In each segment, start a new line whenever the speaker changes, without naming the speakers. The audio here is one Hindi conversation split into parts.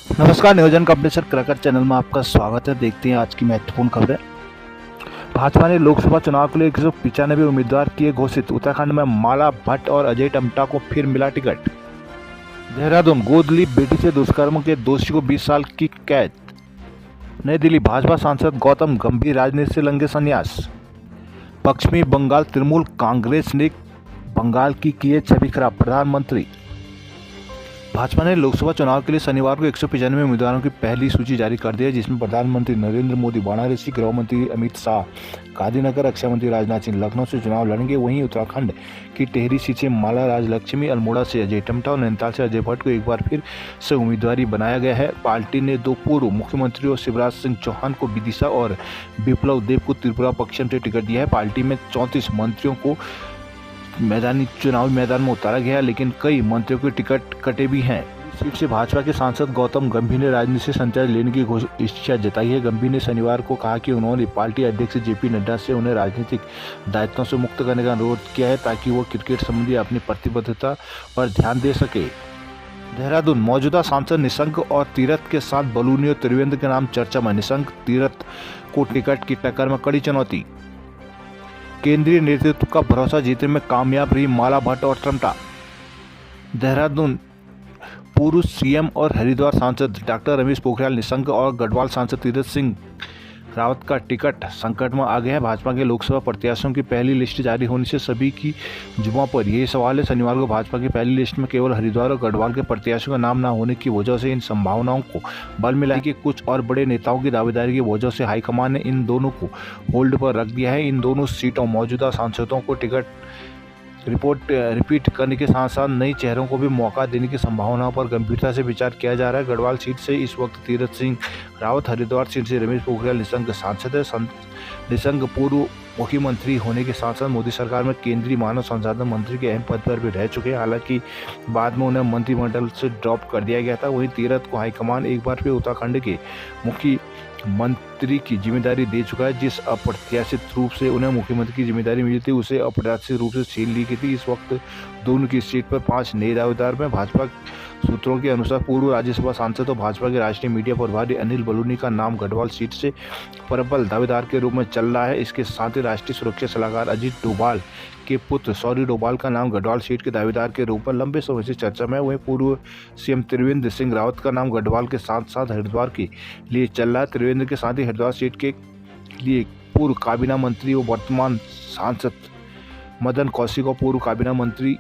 नमस्कार, नियोजन कॉम्पिटिशन क्रैकर चैनल में आपका स्वागत है। देखते हैं आज की महत्वपूर्ण खबरें। भाजपा ने लोकसभा चुनाव के लिए 195 उम्मीदवार किए घोषित। उत्तराखंड में माला भट्ट और अजय टम्टा को फिर मिला टिकट। देहरादून, गोद ली बेटी से दुष्कर्म के दोषी को 20 साल की कैद। नई दिल्ली, भाजपा सांसद गौतम गंभीर राजनीति से लेंगे संन्यास। पश्चिमी बंगाल तृणमूल कांग्रेस ने बंगाल की किए छवि खराब। प्रधानमंत्री, भाजपा ने लोकसभा चुनाव के लिए शनिवार को 195 उम्मीदवारों की पहली सूची जारी कर दी है, जिसमें प्रधानमंत्री नरेंद्र मोदी वाराणसी, गृह मंत्री अमित शाह गांधीनगर, रक्षा मंत्री राजनाथ सिंह लखनऊ से चुनाव लड़ेंगे। वहीं उत्तराखंड की टिहरी सीट से माला राजलक्ष्मी, अल्मोड़ा से अजय टम्टा और नैनीताल से अजय भट्ट को एक बार फिर से उम्मीदवारी बनाया गया है। पार्टी ने दो पूर्व मुख्यमंत्रियों शिवराज सिंह चौहान को विदिशा और बिप्लब देब को त्रिपुरा पश्चिम से टिकट दिया है। पार्टी में 34 मंत्रियों को चुनावी मैदान में उतारा गया है, लेकिन कई मंत्रियों के टिकट कटे भी हैं। इस सीट से भाजपा के सांसद गौतम गंभीर ने राजनीति से संचार लेने की इच्छा जताई है। गंभीर ने शनिवार को कहा कि उन्होंने पार्टी अध्यक्ष जेपी नड्डा से उन्हें राजनीतिक दायित्वों से मुक्त करने का अनुरोध किया है, ताकि वो क्रिकेट संबंधी अपनी प्रतिबद्धता पर ध्यान दे सके। देहरादून, मौजूदा सांसद निशंक और तीरथ के साथ बलूनी और त्रिवेंद्र के नाम चर्चा में। निशंक तीरथ को टिकट की टक्कर में कड़ी चुनौती। केंद्रीय नेतृत्व का भरोसा जीतने में कामयाब रही माला भट्ट और टम्टा। देहरादून, पूर्व सीएम और हरिद्वार सांसद डॉक्टर रमेश पोखरियाल निशंक और गढ़वाल सांसद तीरथ सिंह रावत का टिकट संकट में आ गया है। भाजपा के लोकसभा प्रत्याशियों की पहली लिस्ट जारी होने से सभी की जुबां पर यही सवाल है। शनिवार को भाजपा की पहली लिस्ट में केवल हरिद्वार और गढ़वाल के प्रत्याशियों का नाम न होने की वजह से इन संभावनाओं को बल मिला कि कुछ और बड़े नेताओं की दावेदारी की वजह से हाईकमान ने इन दोनों को होल्ड पर रख दिया है। इन दोनों सीटों मौजूदा सांसदों को टिकट रिपीट करने के साथ साथ नए चेहरों को भी मौका देने की संभावनाओं पर गंभीरता से विचार किया जा रहा है। गढ़वाल सीट से इस वक्त तीरथ सिंह रावत, हरिद्वार सीट से रमेश पोखरियाल निशंक सांसद है। निशंक पूर्व मुख्यमंत्री होने के साथ साथ मोदी सरकार में केंद्रीय मानव संसाधन मंत्री के अहम पद पर भी रह चुके हैं। हालांकि बाद में उन्हें मंत्रिमंडल से ड्रॉप कर दिया गया था। वहीं तीरथ को हाईकमान एक बार फिर उत्तराखंड के मुख्यमंत्री की जिम्मेदारी दे चुका है। जिस अप्रत्याशित रूप से उन्हें मुख्यमंत्री की जिम्मेदारी मिली थी, उसे अप्रत्याशित रूप से छीन ली गई थी। इस वक्त दोनों की सीट पर 5 नए दावेदार में। भाजपा सूत्रों के अनुसार पूर्व राज्यसभा सांसद और भाजपा के राष्ट्रीय मीडिया प्रभारी अनिल बलूनी का नाम गढ़वाल सीट से प्रबल दावेदार के रूप में चल रहा है। इसके साथ ही राष्ट्रीय सुरक्षा सलाहकार अजीत डोभाल के पुत्र सौरी डोभाल का नाम गढ़वाल सीट के दावेदार के रूप में लंबे समय से चर्चा में है। वहीं पूर्व सीएम त्रिवेंद्र सिंह रावत का नाम गढ़वाल के साथ साथ हरिद्वार के लिए चल रहा है। त्रिवेंद्र के साथ ही हरिद्वार सीट के लिए पूर्व काबीना मंत्री व वर्तमान सांसद मदन कौशिक और पूर्व काबीना मंत्री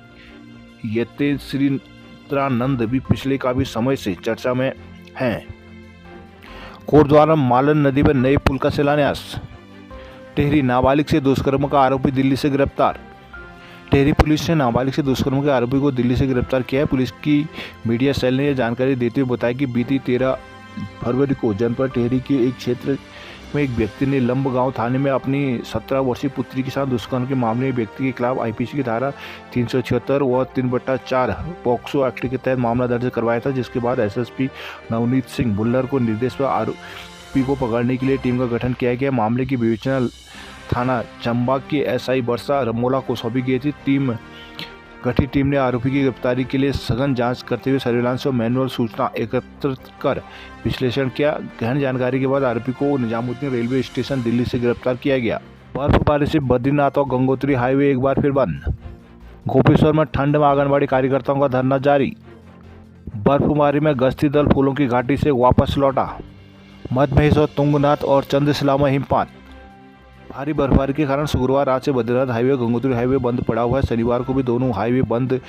यतेश्वरानंद भी पिछले काफी समय से चर्चा में हैं। कोटद्वार मालन नदी पर नए पुल का शिलान्यास। टिहरी, नाबालिग से दुष्कर्म का आरोपी दिल्ली से गिरफ्तार। टिहरी पुलिस ने नाबालिग से दुष्कर्म के आरोपी को दिल्ली से गिरफ्तार किया है। पुलिस की मीडिया सेल ने यह जानकारी देते हुए बताया कि बीती 13 फरवरी को जनपद टिहरी के एक क्षेत्र में एक व्यक्ति ने लंबगांव थाने में अपनी 17 वर्षीय पुत्री के साथ दुष्कर्म के मामले में व्यक्ति के खिलाफ आईपीसी की धारा 376 व 3/4 पॉक्सो एक्ट के तहत मामला दर्ज करवाया था, जिसके बाद एसएसपी नवनीत सिंह बुल्लर को निर्देश पर आरोपी को पकड़ने के लिए टीम का गठन किया गया। मामले की विवेचना थाना चंबा के एसआई वर्षा रमोला को सौंपी गई थी। गठित टीम ने आरोपी की गिरफ्तारी के लिए सघन जांच करते हुए सर्विलांस और मैनुअल सूचना एकत्रित कर विश्लेषण किया। गहन जानकारी के बाद आरोपी को निजामुद्दीन रेलवे स्टेशन दिल्ली से गिरफ्तार किया गया। बर्फबारी से बद्रीनाथ और गंगोत्री हाईवे एक बार फिर बंद। गोपेश्वर में ठंड में आंगनबाड़ी कार्यकर्ताओं का धरना जारी। बर्फबारी में गश्ती दल फूलों की घाटी से वापस लौटा। मधमहेश और तुंगनाथ और चंद्रशिला में हिमपात। भारी बर्फबारी के कारण शुक्रवार रात से बद्रीनाथ हाईवे और गंगोत्री हाईवे बंद पड़ा हुआ है। शनिवार को भी दोनों हाईवे बंद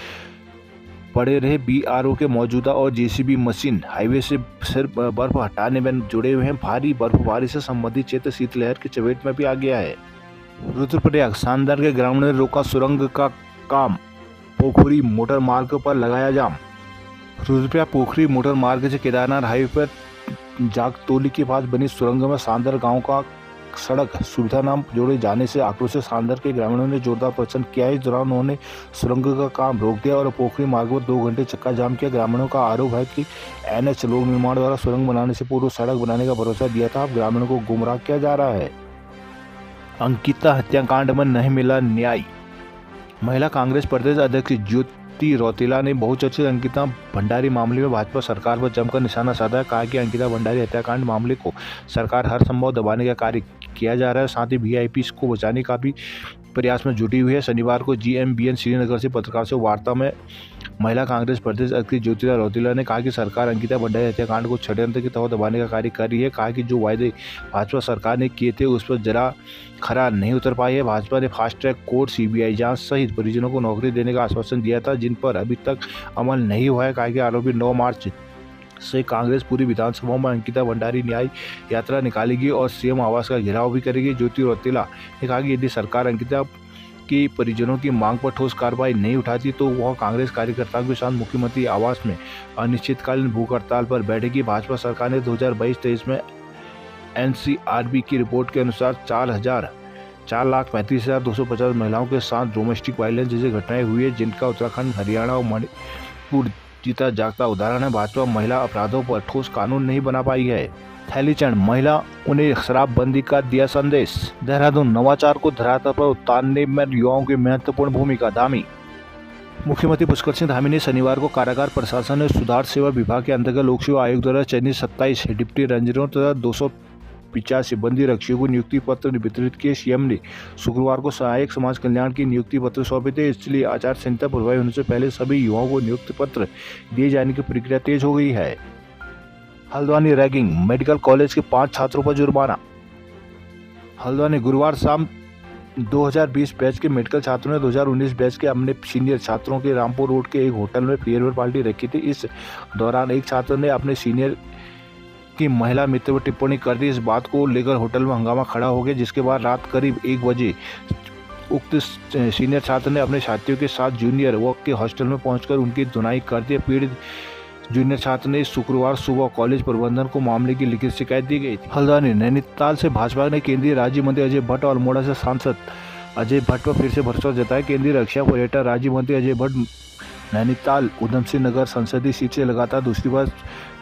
पड़े रहे। बीआरओ के मौजूदा और जेसीबी मशीन हाईवे से सिर्फ बर्फ हटाने में जुड़े हुए हैं। भारी बर्फबारी से संबंधित क्षेत्र शीतलहर की चपेट में भी आ गया है। रुद्रप्रयाग, शानदार के ग्रामीणों ने रोका सुरंग का काम। पोखरी मोटर मार्ग पर लगाया जाम। रुद्रप्रयाग पोखरी मोटर मार्ग से केदारनाथ हाईवे पर जागतोली के पास बनी सुरंग में सांदर गांव का सड़क सुविधा नाम जोड़े जाने से आक्रोशित सांदर के ग्रामीणों ने जोरदार प्रदर्शन किया। इस दौरान उन्होंने सुरंग का काम रोक दिया और पोखरी मार्ग पर 2 घंटे चक्का जाम किया। ग्रामीणों का आरोप है कि एनएच लोक निर्माण द्वारा सुरंग बनाने से पूर्व सड़क बनाने का भरोसा दिया था। अब ग्रामीणों को गुमराह किया जा रहा है। अंकिता हत्याकांड में नहीं मिला न्याय। महिला कांग्रेस प्रदेश अध्यक्ष ज्योति रौतेला ने बहुचर्चित अंकिता भंडारी मामले में भाजपा सरकार पर जमकर निशाना साधा है। कहा कि अंकिता भंडारी हत्याकांड मामले को सरकार हर संभव दबाने का कार्य किया जा रहा है, साथ ही वीआईपी को बचाने का भी प्रयास में जुटी हुई है। शनिवार को जीएमबीएन श्रीनगर से पत्रकार से वार्ता में महिला कांग्रेस प्रदेश अध्यक्ष ज्योति रौतेला ने कहा कि सरकार अंकिता भंडारी हत्याकांड को षड्यंत्र के तहत दबाने का कार्य कर रही है। कहा कि जो वायदे भाजपा सरकार ने किए थे उस पर जरा खरा नहीं उतर पाई है। भाजपा ने फास्ट ट्रैक कोर्ट, सीबीआई जांच सहित परिजनों को नौकरी देने का आश्वासन दिया था, जिन पर अभी तक अमल नहीं हुआ है। कहा कि आरोपी 9 मार्च से कांग्रेस पूरी विधानसभा में अंकिता भंडारी न्याय यात्रा निकालेगी और सीएम आवास का घेराव भी करेगी। ज्योति रौतेला ने कहा कि यदि सरकार अंकिता की परिजनों की मांग पर ठोस कार्रवाई नहीं उठाती तो वह कांग्रेस कार्यकर्ताओं के साथ मुख्यमंत्री आवास में अनिश्चितकालीन भूख हड़ताल पर बैठेगी। भाजपा सरकार ने 2022-23 में एनसीआरबी की रिपोर्ट के अनुसार 4,35,250 महिलाओं के साथ डोमेस्टिक वायलेंस जैसी घटनाएं हुई है, जिनका उत्तराखंड, हरियाणा और मणिपुर जीता जागता उदाहरण है। भाजपा महिला अपराधों पर ठोस कानून नहीं बना पाई है। थैली चंद, महिला उन्हें शराबबंदी का दिया संदेश। देहरादून, नवाचार को धरातल पर उतारने में युवाओं की महत्वपूर्ण भूमिका। धामी, मुख्यमंत्री पुष्कर सिंह धामी ने शनिवार को कारागार प्रशासन और सुधार सेवा विभाग के अंतर्गत लोक सेवा आयोग द्वारा चयनित 27 डिप्टी रेंजरों तथा 285 बंदी रक्षियों को नियुक्ति पत्र वितरित किए। सीएम ने शुक्रवार को सहायक समाज कल्याण की नियुक्ति पत्र सौंपे थे, इसलिए आचार संहिता प्रभावी होने से पहले सभी युवाओं को नियुक्ति पत्र दिए जाने की प्रक्रिया तेज हो गई है। हल्द्वानी रैगिंग, मेडिकल कॉलेज के 5 छात्रों पर जुर्माना। हल्द्वानी, गुरुवार शाम 2020 बैच के मेडिकल छात्रों ने 2019 बैच के अपने सीनियर छात्रों के रामपुर रोड के एक होटल में फेयरवेल पार्टी रखी थी। इस दौरान एक छात्र ने अपने सीनियर की महिला मित्र पर टिप्पणी कर दी। इस बात को लेकर होटल में हंगामा खड़ा हो गया, जिसके बाद रात करीब 1 बजे उक्त सीनियर छात्र ने अपने साथियों के साथ जूनियर वर्ग के हॉस्टल में पहुंचकर उनकी धुनाई कर दी। पीड़ित जूनियर छात्र ने शुक्रवार सुबह कॉलेज प्रबंधन को मामले की लिखित शिकायत दी गई थी। हल्द्वानी, नैनीताल से भाजपा ने केंद्रीय राज्य मंत्री अजय भट्ट और अल्मोड़ा से सांसद अजय भट्ट पर फिर से भरोसा जताया। केंद्रीय रक्षा पर्यटन राज्य मंत्री अजय भट्ट नैनीताल उधमसिंह नगर संसदीय सीट से लगातार दूसरी बार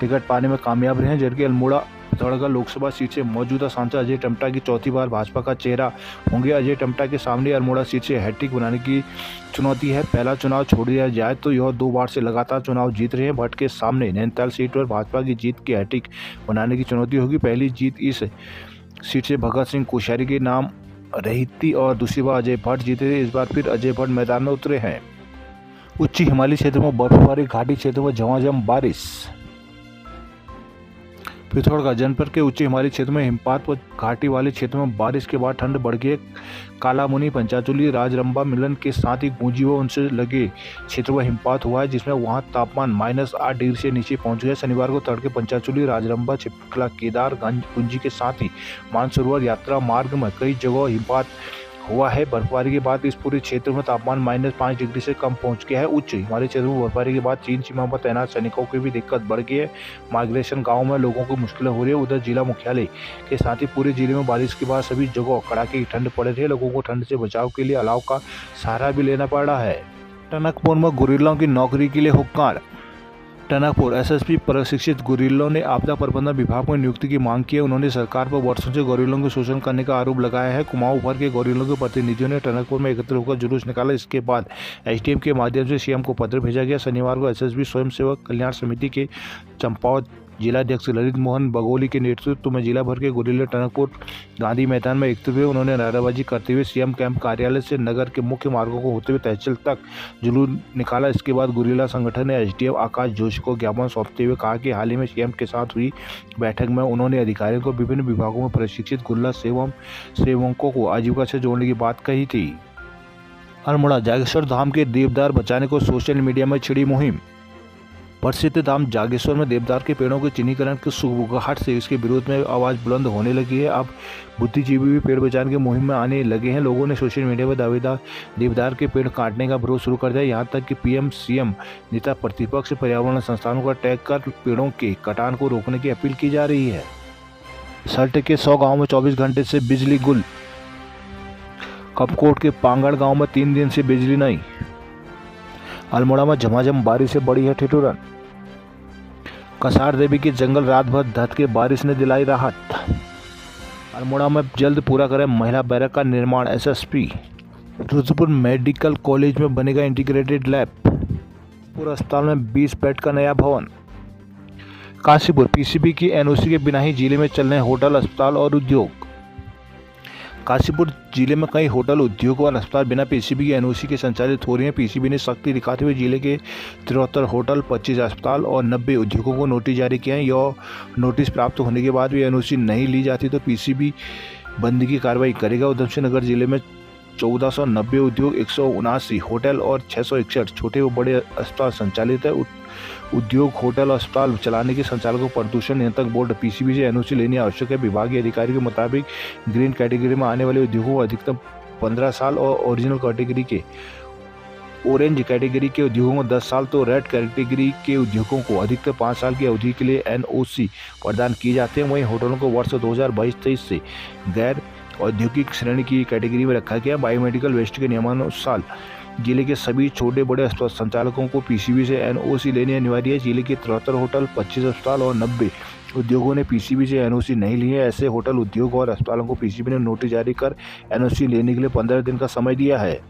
टिकट पाने में कामयाब रहे हैं, जबकि अल्मोड़ा पिथौरागढ़ लोकसभा सीट से मौजूदा सांसद अजय टम्टा की चौथी बार भाजपा का चेहरा होंगे। अजय टम्टा के सामने अल्मोड़ा सीट से हैट्रिक बनाने की चुनौती है। पहला चुनाव छोड़ दिया जाए तो यह 2 बार से लगातार चुनाव जीत रहे हैं। भट्ट के सामने नैनीताल सीट पर भाजपा की जीत की हैट्रिक बनाने की चुनौती होगी। पहली जीत इस सीट से भगत सिंह कोश्यारी के नाम रही थी और दूसरी बार अजय भट्ट जीते थे। इस बार फिर अजय भट्ट मैदान में उतरे हैं। उच्च हिमालयी क्षेत्र में बर्फबारी, घाटी क्षेत्र में झमाझम बारिश। पिथौरागढ़ जनपद के उच्च हिमालयी क्षेत्र में हिमपात व घाटी वाले क्षेत्र में बारिश के बाद ठंड बढ़ गई। कालामुनी, पंचाचूली, राजरंबा, मिलन के साथ ही गूंजी व उनसे लगे क्षेत्र में हिमपात हुआ है, जिसमें वहां तापमान -8 डिग्री से नीचे पहुंच गया। शनिवार को तड़के पंचाचूली, राजरंबा, चिपकला, केदारगंज, गुंजी के साथ ही मानसरोवर यात्रा मार्ग में कई जगह हिमपात हुआ है। बर्फबारी के बाद इस पूरे क्षेत्र में तापमान -5 डिग्री से कम पहुंच गया है। उच्च हिमालयी क्षेत्र में बर्फबारी के बाद चीन सीमा पर तैनात सैनिकों की भी दिक्कत बढ़ गई है। माइग्रेशन गांव में लोगों को मुश्किलें हो रही है। उधर जिला मुख्यालय के साथ ही पूरे जिले में बारिश के बाद सभी जगह कड़ाके की ठंड पड़ रही है। लोगों को ठंड से बचाव के लिए अलाव का सहारा भी लेना पड़ रहा है। टनकपुर में गुरिल्लाओं की नौकरी के लिए हुक्कार। टनकपुर एसएसपी प्रशिक्षित गुरिल्लों ने आपदा प्रबंधन विभाग में नियुक्ति की मांग की है। उन्होंने सरकार पर वर्षों से गुरिल्लों को शोषण करने का आरोप लगाया है। कुमाऊं भर के गुरिल्लों के प्रतिनिधियों ने टनकपुर में एकत्र होकर जुलूस निकाला। इसके बाद एसडीएम के माध्यम से सीएम को पत्र भेजा गया। शनिवार को एसएसबी स्वयंसेवक कल्याण समिति के चंपावत जिलाध्यक्ष ललित मोहन बगोली के नेतृत्व में जिला भर के गुरिल्ले टनकपुर गांधी मैदान में एकत्रित हुए। उन्होंने नारेबाजी करते हुए सीएम कैंप कार्यालय से नगर के मुख्य मार्गों को होते हुए तहसील तक जुलूस निकाला। इसके बाद गुरिल्ला संगठन ने एसडीएम आकाश जोशी को ज्ञापन सौंपते हुए कहा कि हाल ही में सीएम के साथ हुई बैठक में उन्होंने अधिकारियों को विभिन्न विभागों में प्रशिक्षित गुरिल्ला सेवकों को आजीविका से जोड़ने की बात कही थी। अल्मोड़ा, जागेश्वर धाम के देवदार बचाने को सोशल मीडिया में छिड़ी मुहिम। प्रसिद्ध धाम जागेश्वर में देवदार के पेड़ों के चिन्हीकरण की सुगबुगाहट से इसके विरोध में आवाज़ बुलंद होने लगी है। अब बुद्धिजीवी भी पेड़ बचाने की मुहिम में आने लगे हैं। लोगों ने सोशल मीडिया पर देवदार के पेड़ काटने का विरोध शुरू कर दिया। यहाँ तक कि पीएम सीएम नेता प्रतिपक्ष पर्यावरण संस्थानों का टैग कर पेड़ों के कटान को रोकने की अपील की जा रही है। सल्ट के 100 गाँव में 24 घंटे से बिजली गुल। कपकोट के पांगड़ गाँव में 3 दिन से बिजली नहीं। अल्मोड़ा में झमाझम बारिश से बड़ी है ठिठुरन। कसार देवी की जंगल रात भर धत के बारिश ने दिलाई राहत। अल्मोड़ा में जल्द पूरा करें महिला बैरक का निर्माण। एसएसपी रुद्रपुर मेडिकल कॉलेज में बनेगा इंटीग्रेटेड लैब। काशीपुर अस्पताल में 20 बेड का नया भवन। काशीपुर पीसीबी की एनओसी के बिना ही जिले में चल रहे होटल, अस्पताल और उद्योग। काशीपुर जिले में कई होटल, उद्योग और अस्पताल बिना पीसीबी की एनओसी के संचालित हो रही हैं। पीसीबी ने सख्ती दिखाते हुए जिले के 73 होटल, 25 अस्पताल और 90 उद्योगों को नोटिस जारी किए हैं। यह नोटिस प्राप्त होने के बाद भी एनओसी नहीं ली जाती तो पीसीबी बंदी की कार्रवाई करेगा। उधमसिंह नगर जिले में 1490 उद्योग, 179 होटल और 661 छोटे व बड़े अस्पताल संचालित है। उद्योग, होटल, अस्पताल चलाने के संचालकों को प्रदूषण नियंत्रक बोर्ड पीसीबी से एनओसी लेनी आवश्यक है। विभागीय अधिकारी के मुताबिक ग्रीन कैटेगरी में आने वाले उद्योगों को अधिकतम 15 साल और ओरिजिनल कैटेगरी के, ऑरेंज कैटेगरी के उद्योगों को 10 साल तो रेड कैटेगरी के उद्योगों को अधिकतम 5 साल की अवधि के लिए एनओसी प्रदान किए जाते हैं। वहीं होटलों को वर्ष 2022-23 से गैर औद्योगिक श्रेणी की कैटेगरी में रखा गया। बायोमेडिकल वेस्ट के नियमानुसार जिले के सभी छोटे बड़े अस्पताल संचालकों को पीसीबी से एनओसी लेनी अनिवार्य है। जिले के 73 होटल, 25 अस्पताल और 90 उद्योगों ने पीसीबी से एनओसी नहीं ली है। ऐसे होटल, उद्योग और अस्पतालों को पीसीबी ने नोटिस जारी कर एनओसी लेने के लिए 15 दिन का समय दिया है।